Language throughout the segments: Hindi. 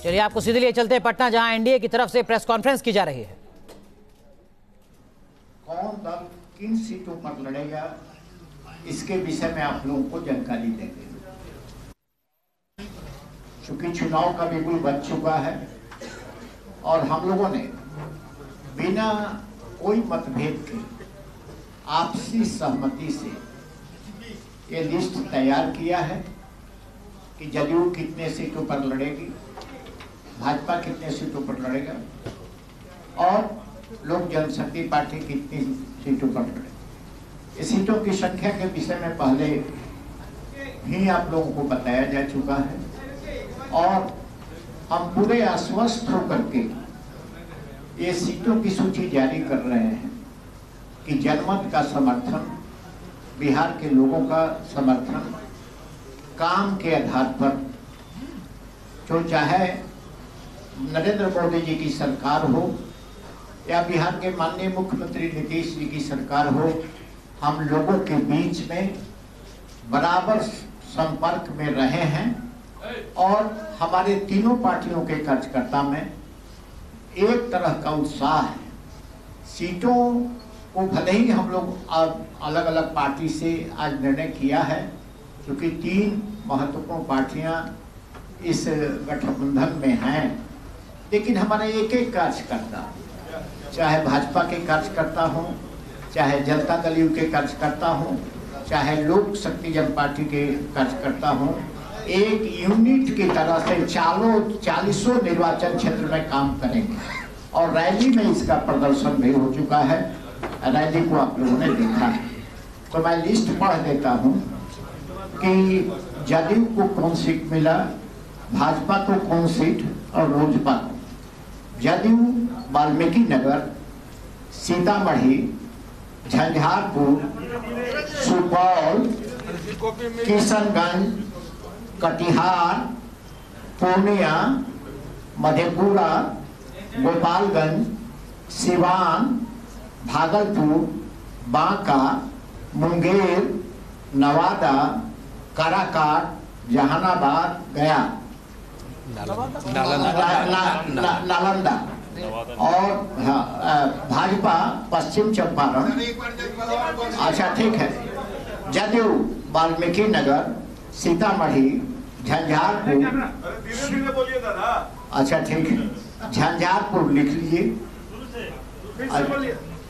चलिए आपको सीधे लिए चलते हैं पटना, जहां एनडीए की तरफ से प्रेस कॉन्फ्रेंस की जा रही है। कौन दल किन सीटों पर लड़ेगा, इसके विषय में आप लोगों को जानकारी देंगे। चूंकि चुनाव का बिल्कुल बच चुका है और हम लोगों ने बिना कोई मतभेद के आपसी सहमति से ये लिस्ट तैयार किया है कि जदयू कितने सीटों पर लड़ेगी, भाजपा कितने सीटों पर लड़ेगा और लोक जनशक्ति पार्टी कितनी सीटों पर लड़ेगी। इस सीटों की संख्या के विषय में पहले ही आप लोगों को बताया जा चुका है और हम पूरे आश्वस्त होकर के ये सीटों की सूची जारी कर रहे हैं कि जनमत का समर्थन, बिहार के लोगों का समर्थन काम के आधार पर, जो चाहे नरेंद्र मोदी जी की सरकार हो या बिहार के माननीय मुख्यमंत्री नीतीश जी की सरकार हो, हम लोगों के बीच में बराबर संपर्क में रहे हैं और हमारे तीनों पार्टियों के कार्यकर्ता में एक तरह का उत्साह है। सीटों को भले ही हम लोग अलग अलग पार्टी से आज निर्णय किया है, क्योंकि तीन महत्वपूर्ण पार्टियां इस गठबंधन में हैं, लेकिन हमारा एक एक कार्यकर्ता, चाहे भाजपा के कार्यकर्ता हों, चाहे जनता दल यू के कार्यकर्ता हों, चाहे लोक शक्ति जन पार्टी के कार्यकर्ता हों, एक यूनिट की तरह से 40 निर्वाचन क्षेत्र में काम करेंगे और रैली में इसका प्रदर्शन भी हो चुका है। रैली को आप लोगों ने देखा है, तो मैं लिस्ट पढ़ देता हूं कि जदयू को कौन सीट मिला, भाजपा को कौन सीट और लोजपा को। जदयू वाल्मीकि नगर, सीतामढ़ी, झंझारपुर, सुपौल, किशनगंज, कटिहार, पूर्णिया, मधेपुरा, गोपालगंज, सिवान, भागलपुर, बांका, मुंगेर, नवादा, काराकाट, जहानाबाद, गया, नालंदा और भाजपा पश्चिम चंपारण। अच्छा ठीक है, जदयू वाल्मीकि नगर, सीतामढ़ी, झंझारपुर, अच्छा ठीक है, झंझारपुर लिख लीजिए,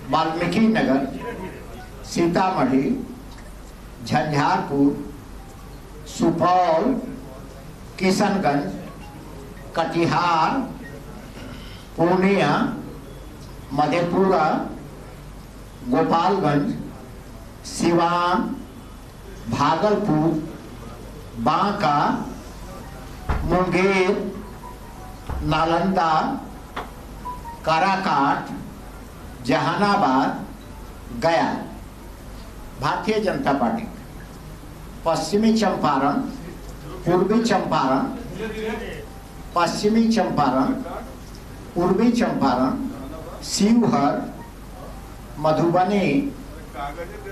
वाल्मीकि नगर, सीतामढ़ी, झंझारपुर, सुपौल, किशनगंज, कटिहार, पूर्णिया, मधेपुरा, गोपालगंज, सिवान, भागलपुर, बांका, मुंगेर, नालंदा, काराकाट, जहानाबाद, गया। भारतीय जनता पार्टी पश्चिमी चंपारण, पूर्वी चंपारण, पश्चिमी चंपारण, पूर्वी चंपारण, शिवहर, मधुबनी,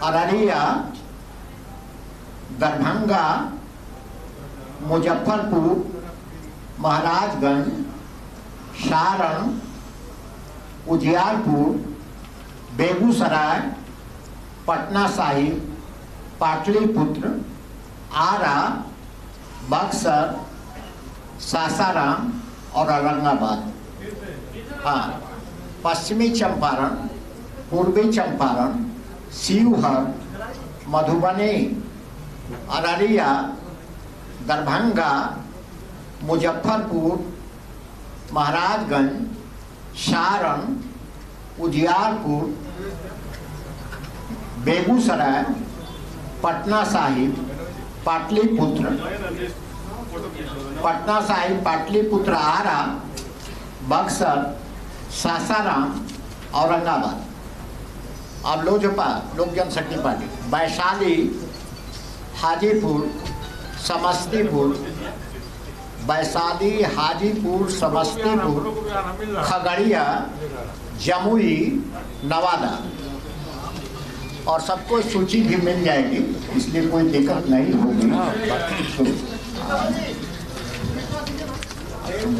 अररिया, दरभंगा, मुजफ्फरपुर, महाराजगंज, सारण, उजियारपुर, बेगूसराय, पटना साहिब, पाटलिपुत्र, आरा, बक्सर, सासाराम और औरंगाबाद। हाँ, पश्चिमी चंपारण, पूर्वी चंपारण, शिवहर, मधुबनी, अररिया, दरभंगा, मुजफ्फरपुर, महाराजगंज, सारण, उजियारपुर, बेगूसराय, पटना साहिब, पाटलिपुत्र, आरा, बक्सर, सासाराम, औरंगाबाद। अब लोजपा, लोक जनशक्ति पार्टी, वैशाली, हाजीपुर, समस्तीपुर, वैशाली, हाजीपुर, समस्तीपुर, खगड़िया, जमुई, नवादा और सबको सूची भी मिल जाएगी, इसलिए कोई दिक्कत नहीं होगी। एक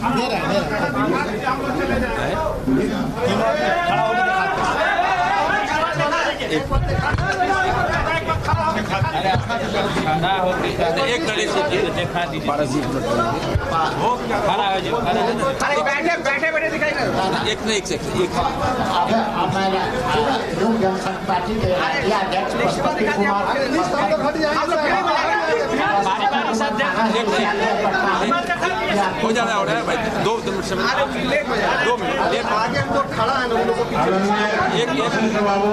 लड़ी से देखा दीजिए बैठे दिखाई एक नहीं एक सेकंड एक लोक जनशक्ति पार्टी के अध्यक्ष पशुपति कुमार हो जा रहा है भाई 2 मिनट से 2 मिनट आगे हम लोग खड़ा है लोगों की एक बाबू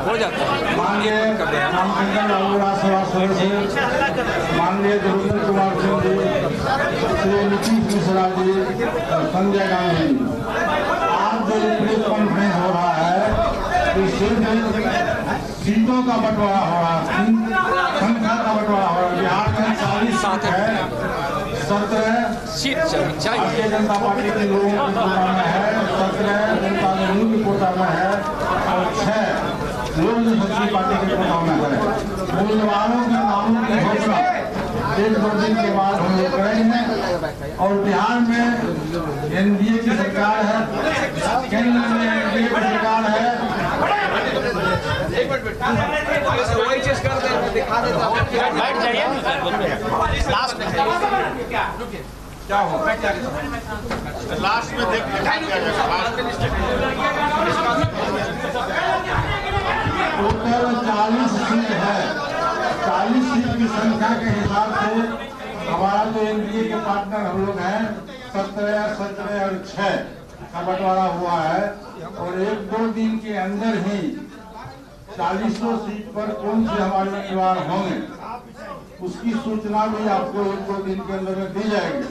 हो जाता है। माननीय रामचंद्र बाबू राज्यसभा सदस्य, माननीय धर्मेंद्र कुमार सिंह जी, श्री नीतीश मिश्रा जी, संजय गांधी जी, आज जो प्रेस कॉन्फ्रेंस हो रहा है तो सिर्फ सीटों का बंटवारा हो रहा है, संख्या का बंटवारा हो रहा है। बिहार में 40 सीट है, 17 सीट भारतीय जनता पार्टी के लोगों की कोटा में है, 17 जनता दल की कोटा में है और 6 लोक जनशक्ति पार्टी के कोटा में है। उम्मीदवारों के नामों की घोषणा 1-2 दिन के बाद हम लोग करेंगे। और बिहार में एनडीए की सरकार है, केंद्र में एनडीए की सरकार है। बैठ जाइए लास्ट में क्या हो लास्ट में देख टोटल 40 सीट है। 40 सीट की संख्या के हिसाब से हमारा जो एनडीए के पार्टनर हम लोग हैं 17 और 6 का बंटवारा हुआ है। और 1-2 दिन के अंदर ही 40 सीट पर कौन से हमारे उम्मीदवार होंगे उसकी सूचना भी आपको 1-2 दिन के अंदर में दी जाएगी।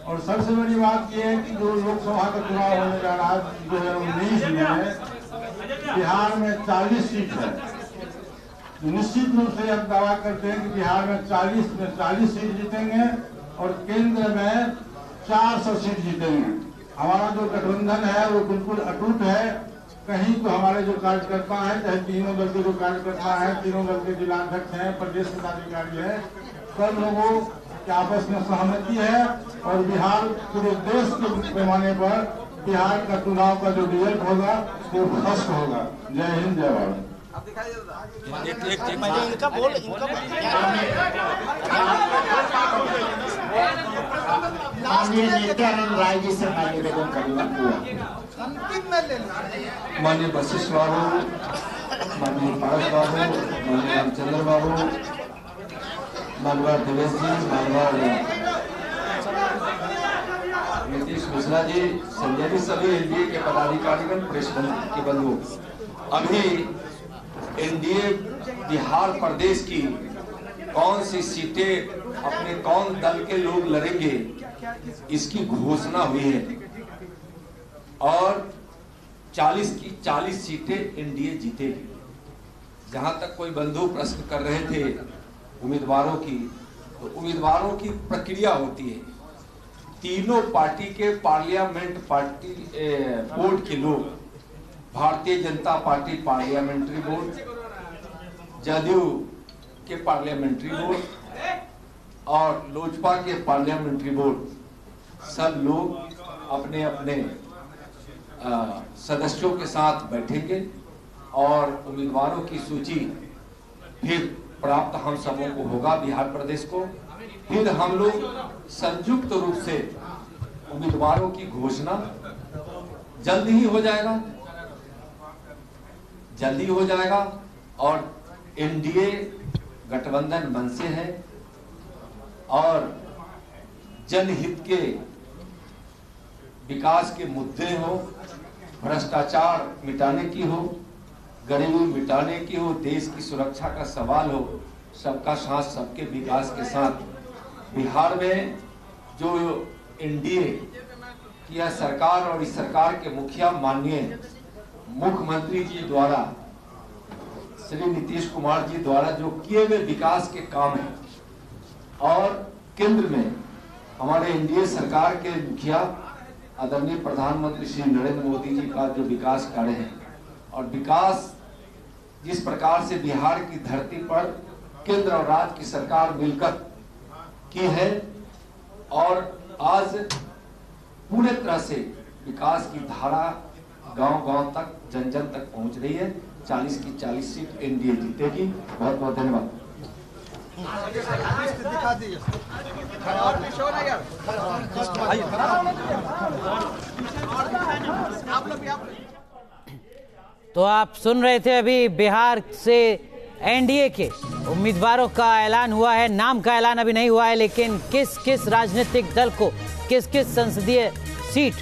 और सबसे बड़ी बात यह है कि जो लोकसभा का चुनाव होने जा रहा है 2019 में बिहार में 40 सीट है। निश्चित रूप से हम दावा करते हैं कि बिहार में 40 सीट जीतेंगे और केंद्र में 400 सीट जीतेंगे। हमारा जो गठबंधन है वो बिल्कुल अटूट है। कहीं तो हमारे जो कार्यकर्ता हैं, चाहे तीनों दल के जो कार्यकर्ता हैं, तीनों दल के जिलाध्यक्ष हैं, प्रदेश पदाधिकारी हैं, सब लोगों की आपस में सहमति है। और बिहार पूरे देश के पैमाने पर बिहार का चुनाव का जो रिजल्ट होगा वो फर्स्ट होगा। जय हिंद, जय भारत। इनका बोल नित्यानंद राय जी से मैं निवेदन करूंगा। माननीय वशिष्ठ बाबू, माननीय पारस बाबू, माननीय रामचंद्र बाबू, माननीय दिवेश जी, माननीय नीतीश मिश्रा जी, संजय जी, सभी एनडीए के पदाधिकारीगण, प्रेस के बंधु, अभी एनडीए बिहार प्रदेश की कौन सी सीटें अपने कौन दल के लोग लड़ेंगे इसकी घोषणा हुई है। और 40 की 40 सीटें एनडीए जीतेगी। जहां तक कोई बंधु प्रश्न कर रहे थे उम्मीदवारों की, तो उम्मीदवारों की प्रक्रिया होती है। तीनों पार्टी के पार्लियामेंट पार्टी बोर्ड के लोग, Bharatiya Janata party parliamentary board, JDU के पार्लियामेंट्री बोर्ड और लोजपा के पार्लियामेंट्री बोर्ड, सब लोग अपने अपने सदस्यों के साथ बैठेंगे और उम्मीदवारों की सूची फिर प्राप्त हम सबों को होगा बिहार प्रदेश को। फिर हम लोग संयुक्त रूप से उम्मीदवारों की घोषणा जल्द ही हो जाएगा। और एनडीए गठबंधन मन से है और जनहित के विकास के मुद्दे हो, भ्रष्टाचार मिटाने की हो, गरीबी मिटाने की हो, देश की सुरक्षा का सवाल हो, सबका साथ सबके विकास के साथ बिहार में जो एनडीए की यह सरकार और इस सरकार के मुखिया माननीय मुख्यमंत्री जी द्वारा, श्री नीतीश कुमार जी द्वारा जो किए गए विकास के काम हैं और केंद्र में हमारे एनडीए सरकार के मुखिया आदरणीय प्रधानमंत्री श्री नरेंद्र मोदी जी का जो विकास कार्य है और विकास जिस प्रकार से बिहार की धरती पर केंद्र और राज्य की सरकार मिलकर की है और आज पूरे तरह से विकास की धारा गांव-गांव तक, जन-जन तक पहुंच रही है। 40 की 40 सीट एनडीए जीतेगी। बहुत बहुत धन्यवाद। तो आप सुन रहे थे अभी बिहार से एनडीए के उम्मीदवारों का ऐलान हुआ है। नाम का ऐलान अभी नहीं हुआ है, लेकिन किस किस राजनीतिक दल को किस किस संसदीय सीट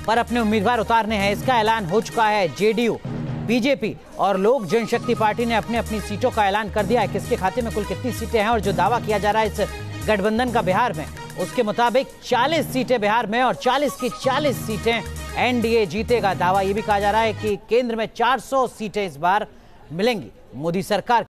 पर अपने उम्मीदवार उतारने हैं इसका ऐलान हो चुका है। जेडीयू, बीजेपी और लोक जनशक्ति पार्टी ने अपनी अपनी सीटों का ऐलान कर दिया है। किसके खाते में कुल कितनी सीटें हैं और जो दावा किया जा रहा है इस गठबंधन का बिहार में, उसके मुताबिक 40 सीटें बिहार में और 40 की 40 सीटें एनडीए जीतेगा। दावा यह भी कहा जा रहा है कि केंद्र में 400 सीटें इस बार मिलेंगी मोदी सरकार